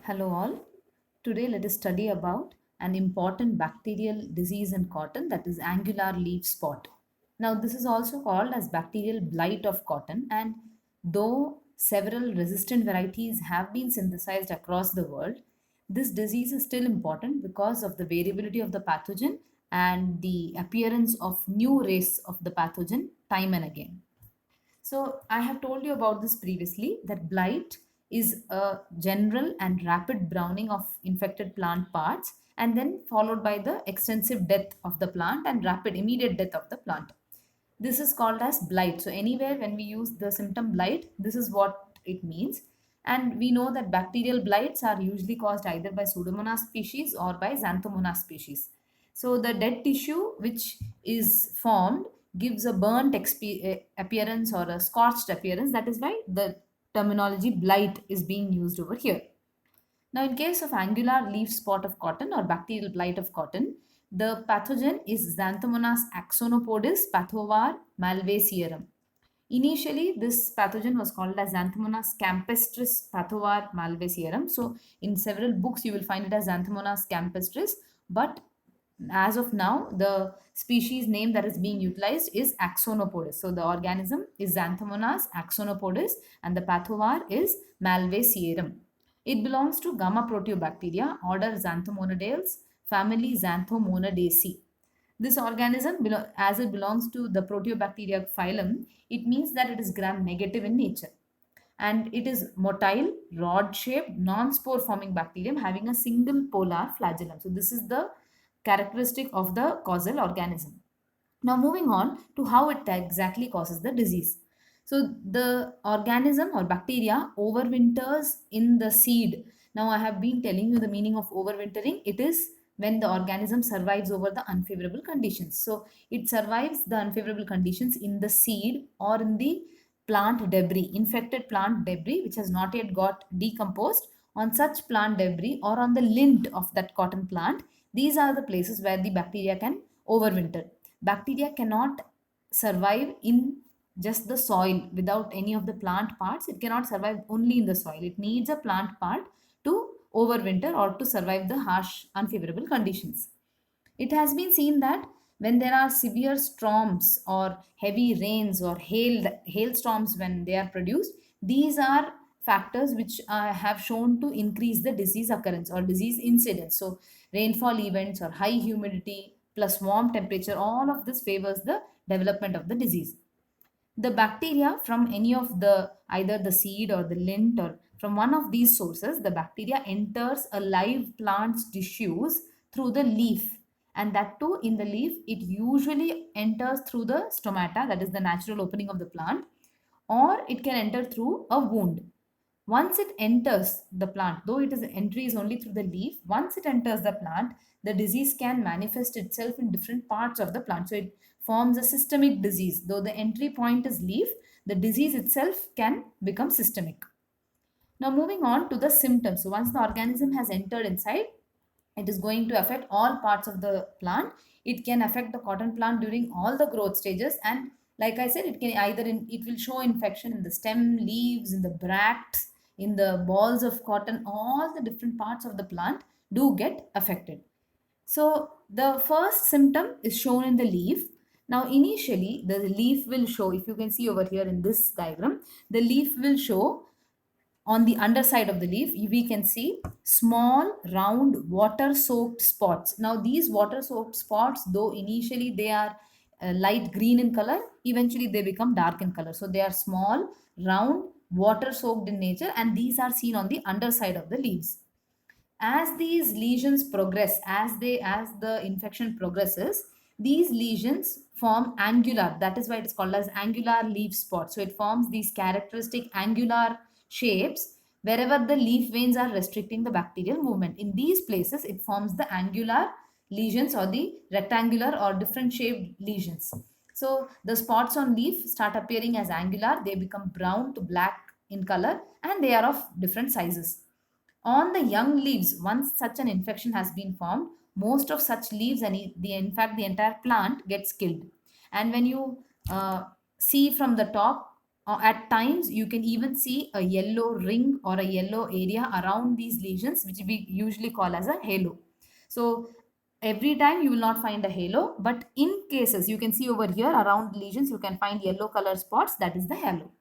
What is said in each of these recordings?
Hello all. Today let us study about an important bacterial disease in cotton, that is angular leaf spot. Now this is also called as bacterial blight of cotton, and though several resistant varieties have been synthesized across the world, this disease is still important because of the variability of the pathogen and the appearance of new race of the pathogen time and again. So, I have told you about this previously that blight is a general and rapid browning of infected plant parts and then followed by the extensive death of the plant and rapid immediate death of the plant. This is called as blight. So, anywhere when we use the symptom blight, this is what it means. And we know that bacterial blights are usually caused either by Pseudomonas species or by Xanthomonas species. So the dead tissue which is formed gives a burnt appearance or a scorched appearance. That is why the terminology blight is being used over here. Now, in case of angular leaf spot of cotton or bacterial blight of cotton, the pathogen is Xanthomonas axonopodis pathovar malvacearum. Initially, this pathogen was called as Xanthomonas campestris pathovar malvacearum. So, in several books, you will find it as Xanthomonas campestris, but as of now, the species name that is being utilized is Axonopodis. So, the organism is Xanthomonas axonopodis and the pathovar is malvacearum. It belongs to Gamma proteobacteria, order Xanthomonadales, family Xanthomonadeaceae. This organism, as it belongs to the proteobacteria phylum, it means that it is gram negative in nature. And it is motile, rod shaped, non spore forming bacterium having a single polar flagellum. So, this is the characteristic of the causal organism. Now, moving on to how it exactly causes the disease. So, the organism or bacteria overwinters in the seed. Now, I have been telling you the meaning of overwintering. It is when the organism survives over the unfavorable conditions. So, it survives the unfavorable conditions in the seed or in the plant debris, infected plant debris, which has not yet got decomposed. On such plant debris or on the lint of that cotton plant, these are the places where the bacteria can overwinter. Bacteria cannot survive in just the soil without any of the plant parts. It cannot survive only in the soil. It needs a plant part to overwinter or to survive the harsh, unfavorable conditions. It has been seen that when there are severe storms or heavy rains or hailstorms when they are produced, these are factors which have shown to increase the disease occurrence or disease incidence. So rainfall events or high humidity plus warm temperature, all of this favors the development of the disease. The bacteria from any of the either the seed or the lint or from one of these sources, the bacteria enters a live plant's tissues through the leaf, and that too in the leaf it usually enters through the stomata, that is the natural opening of the plant, or it can enter through a wound. Once it enters the plant, though it is entry is only through the leaf, once it enters the plant, the disease can manifest itself in different parts of the plant. So it forms a systemic disease. Though the entry point is leaf, the disease itself can become systemic. Now moving on to the symptoms. So once the organism has entered inside, it is going to affect all parts of the plant. It can affect the cotton plant during all the growth stages, and like I said, it can either it will show infection in the stem, leaves, in the bracts, in the balls of cotton. All the different parts of the plant do get affected. So the first symptom is shown in the leaf. Now initially the leaf will show, if you can see over here in this diagram, the leaf will show on the underside of the leaf, we can see small, round, water soaked spots. Now, these water soaked spots, though initially they are light green in color, eventually they become dark in color. So, they are small, round, water soaked in nature, and these are seen on the underside of the leaves. As these lesions progress, as the infection progresses, these lesions form angular, that is why it is called as angular leaf spot. So it forms these characteristic angular shapes wherever the leaf veins are restricting the bacterial movement. In these places it forms the angular lesions or the rectangular or different shaped lesions. So the spots on leaf start appearing as angular, they become brown to black in color, and they are of different sizes. On the young leaves, once such an infection has been formed, most of such leaves and in fact the entire plant gets killed. And when you see from the top, At times you can even see a yellow ring or a yellow area around these lesions, which we usually call as a halo. So every time you will not find a halo, but in cases you can see over here around lesions you can find yellow color spots, that is the halo.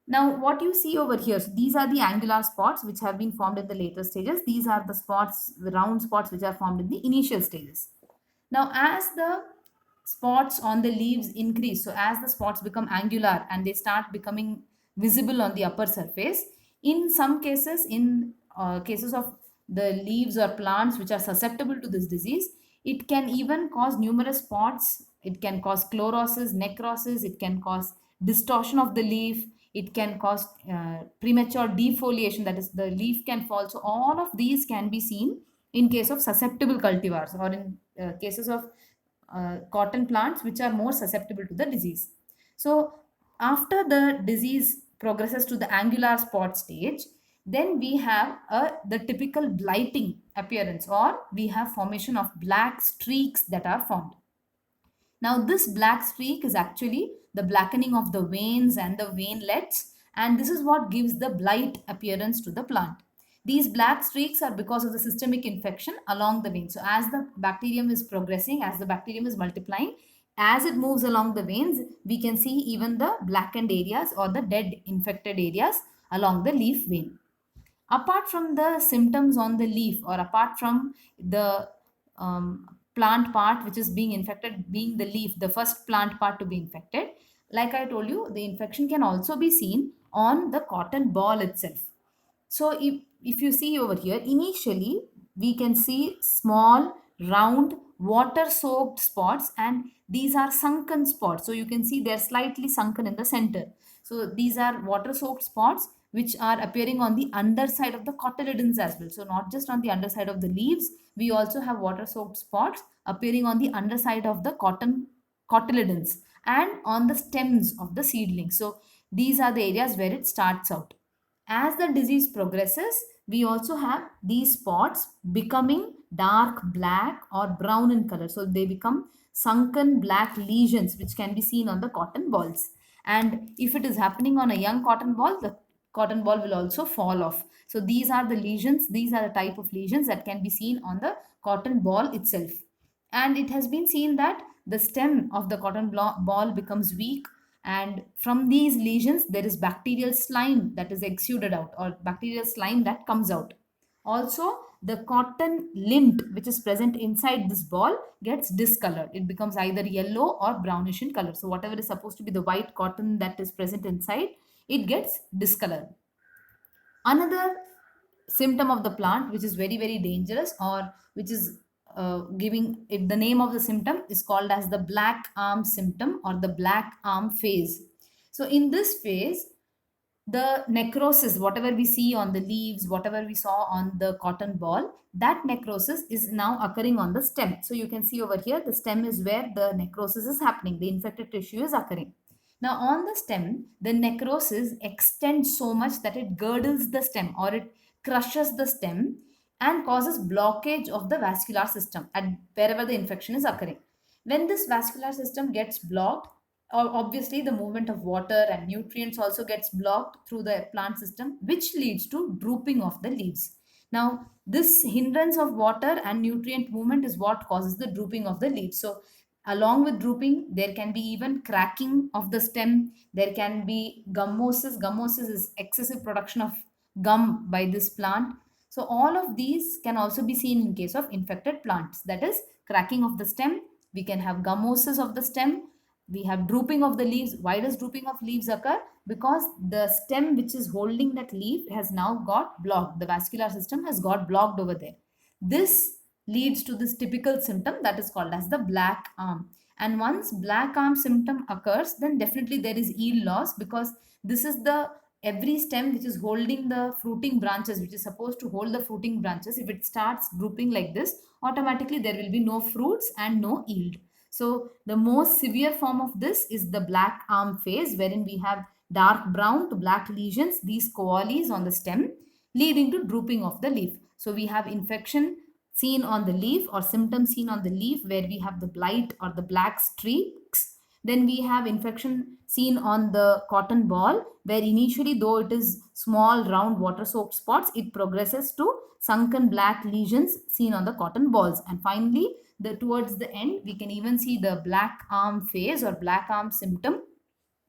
Now, what you see over here, so these are the angular spots which have been formed in the later stages. These are the spots, the round spots which are formed in the initial stages. Now, as the spots on the leaves increase, so as the spots become angular and they start becoming visible on the upper surface, in some cases, in cases of the leaves or plants which are susceptible to this disease, it can even cause numerous spots. It can cause chlorosis, necrosis, it can cause distortion of the leaf, it can cause premature defoliation, that is the leaf can fall. So all of these can be seen in case of susceptible cultivars or in cases of cotton plants which are more susceptible to the disease. So after the disease progresses to the angular spot stage, then we have the typical blighting appearance, or we have formation of black streaks that are formed. Now, this black streak is actually the blackening of the veins and the veinlets, and this is what gives the blight appearance to the plant. These black streaks are because of the systemic infection along the vein. So, as the bacterium is progressing, as the bacterium is multiplying, as it moves along the veins, we can see even the blackened areas or the dead infected areas along the leaf vein. Apart from the symptoms on the leaf, or apart from the plant part which is being infected being the leaf, the first plant part to be infected, like I told you, the infection can also be seen on the cotton ball itself. So if you see over here, initially we can see small, round, water soaked spots, and these are sunken spots. So you can see they're slightly sunken in the center. So these are water soaked spots which are appearing on the underside of the cotyledons as well. So not just on the underside of the leaves, we also have water soaked spots appearing on the underside of the cotton cotyledons and on the stems of the seedlings. So these are the areas where it starts out. As the disease progresses, we also have these spots becoming dark black or brown in color. So they become sunken black lesions which can be seen on the cotton balls. And if it is happening on a young cotton ball, the cotton ball will also fall off. So these are the lesions, these are the type of lesions that can be seen on the cotton ball itself. And it has been seen that the stem of the cotton ball becomes weak, and from these lesions there is bacterial slime that is exuded out, or bacterial slime that comes out. Also, the cotton lint which is present inside this ball gets discolored. It becomes either yellow or brownish in color. So whatever is supposed to be the white cotton that is present inside, it gets discolored. Another symptom of the plant which is very very dangerous, or which is giving it the name of the symptom, is called as the black arm symptom or the black arm phase. So in this phase, the necrosis, whatever we see on the leaves, whatever we saw on the cotton ball, that necrosis is now occurring on the stem. So you can see over here, the stem is where the necrosis is happening, the infected tissue is occurring. Now on the stem, the necrosis extends so much that it girdles the stem, or it crushes the stem and causes blockage of the vascular system at wherever the infection is occurring. When this vascular system gets blocked, obviously the movement of water and nutrients also gets blocked through the plant system, which leads to drooping of the leaves. Now this hindrance of water and nutrient movement is what causes the drooping of the leaves. So along with drooping, there can be even cracking of the stem, there can be gummosis. Gummosis is excessive production of gum by this plant. So all of these can also be seen in case of infected plants, that is cracking of the stem. We can have gummosis of the stem, we have drooping of the leaves. Why does drooping of leaves occur? Because the stem which is holding that leaf has now got blocked, the vascular system has got blocked over there. This leads to this typical symptom that is called as the black arm. And once black arm symptom occurs, then definitely there is yield loss, because this is the every stem which is holding the fruiting branches, which is supposed to hold the fruiting branches. If it starts drooping like this, automatically there will be no fruits and no yield. So the most severe form of this is the black arm phase, wherein we have dark brown to black lesions, these coalesce on the stem, leading to drooping of the leaf. So we have infection seen on the leaf, or symptoms seen on the leaf, where we have the blight or the black streaks, Then we have infection seen on the cotton ball, where initially, though it is small, round, water soaked spots, it progresses to sunken black lesions seen on the cotton balls. And finally, towards the end, we can even see the black arm phase or black arm symptom,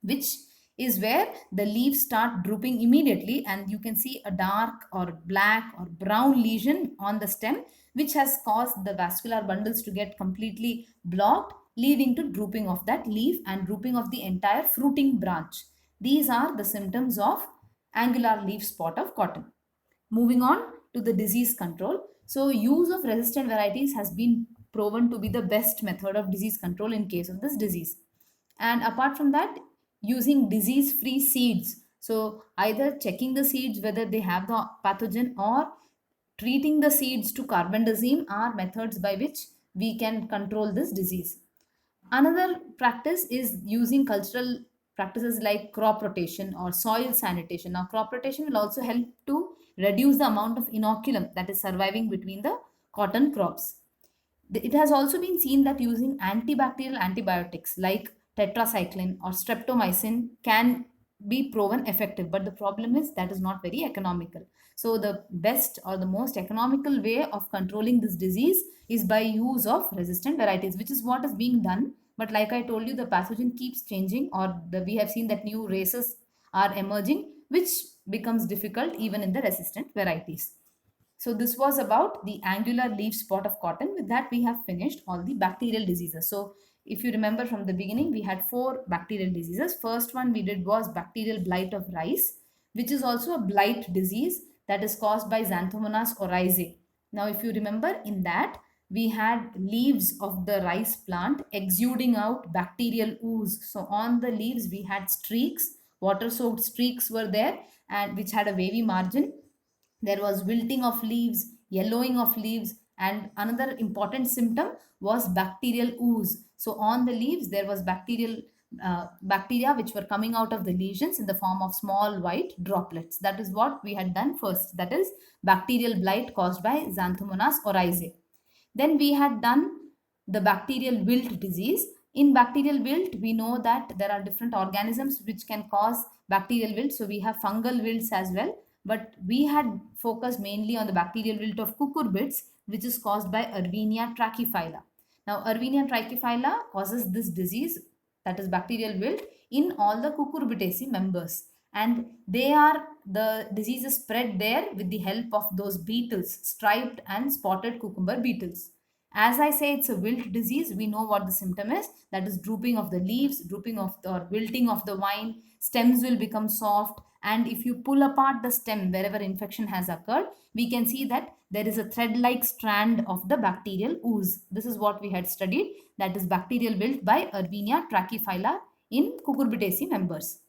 which is where the leaves start drooping immediately, and you can see a dark or black or brown lesion on the stem, which has caused the vascular bundles to get completely blocked, leading to drooping of that leaf and drooping of the entire fruiting branch. These are the symptoms of angular leaf spot of cotton. Moving on to the disease control. So, use of resistant varieties has been proven to be the best method of disease control in case of this disease. And apart from that, using disease free seeds. So, either checking the seeds whether they have the pathogen or treating the seeds to carbendazim are methods by which we can control this disease. Another practice is using cultural practices like crop rotation or soil sanitation. Now, crop rotation will also help to reduce the amount of inoculum that is surviving between the cotton crops. It has also been seen that using antibacterial antibiotics like tetracycline or streptomycin can be proven effective, but the problem is that is not very economical. So the best or the most economical way of controlling this disease is by use of resistant varieties, which is what is being done. But like I told you, the pathogen keeps changing, or we have seen that new races are emerging, which becomes difficult even in the resistant varieties. So this was about the angular leaf spot of cotton. With that, we have finished all the bacterial diseases. So if you remember from the beginning, we had 4 bacterial diseases. First one we did was bacterial blight of rice, which is also a blight disease that is caused by Xanthomonas oryzae. Now, if you remember, in that we had leaves of the rice plant exuding out bacterial ooze. So on the leaves we had streaks, water soaked streaks were there, and which had a wavy margin. There was wilting of leaves, yellowing of leaves, and another important symptom was bacterial ooze. So on the leaves there was bacteria which were coming out of the lesions in the form of small white droplets. That is what we had done first, that is bacterial blight caused by Xanthomonas oryzae. Then we had done the bacterial wilt disease. In bacterial wilt, we know that there are different organisms which can cause bacterial wilt. So we have fungal wilts as well. But we had focused mainly on the bacterial wilt of cucurbids, which is caused by Erwinia trachyphylla. Now, Erwinia trachyphylla causes this disease, that is bacterial wilt, in all the Cucurbitaceae members. And they are the disease is spread there with the help of those beetles, striped and spotted cucumber beetles. As I say, it's a wilt disease. We know what the symptom is. That is drooping of the leaves, drooping of the or wilting of the vine. Stems will become soft. And if you pull apart the stem wherever infection has occurred, we can see that there is a thread-like strand of the bacterial ooze. This is what we had studied. That is bacterial wilt by Erwinia trachyphylla in Cucurbitaceae members.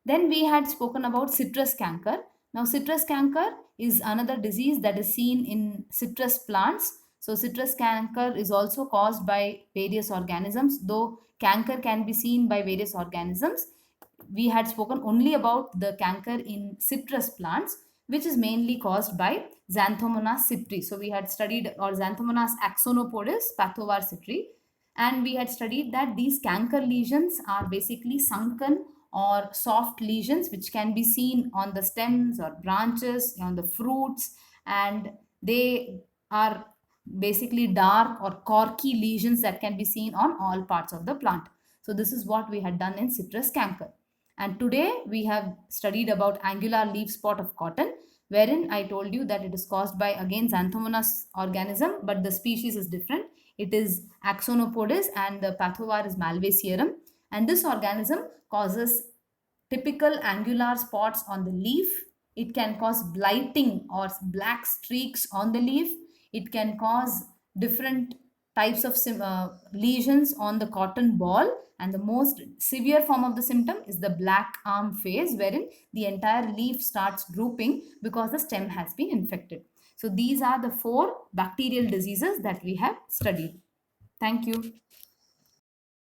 Then we had spoken about citrus canker. Now, citrus canker is another disease that is seen in citrus plants. So, citrus canker is also caused by various organisms, though canker can be seen by various organisms. We had spoken only about the canker in citrus plants, which is mainly caused by Xanthomonas citri. So, we had studied, or Xanthomonas axonopodis, pathovar citri, and we had studied that these canker lesions are basically sunken or soft lesions which can be seen on the stems or branches, on the fruits, and they are basically dark or corky lesions that can be seen on all parts of the plant. So this is what we had done in citrus canker. And today we have studied about angular leaf spot of cotton, wherein I told you that it is caused by again Xanthomonas organism, but the species is different. It is Axonopodis and the pathovar is Malvacearum. And this organism causes typical angular spots on the leaf. It can cause blighting or black streaks on the leaf. It can cause different types of lesions on the cotton ball. And the most severe form of the symptom is the black arm phase, wherein the entire leaf starts drooping because the stem has been infected. So these are the 4 bacterial diseases that we have studied. Thank you.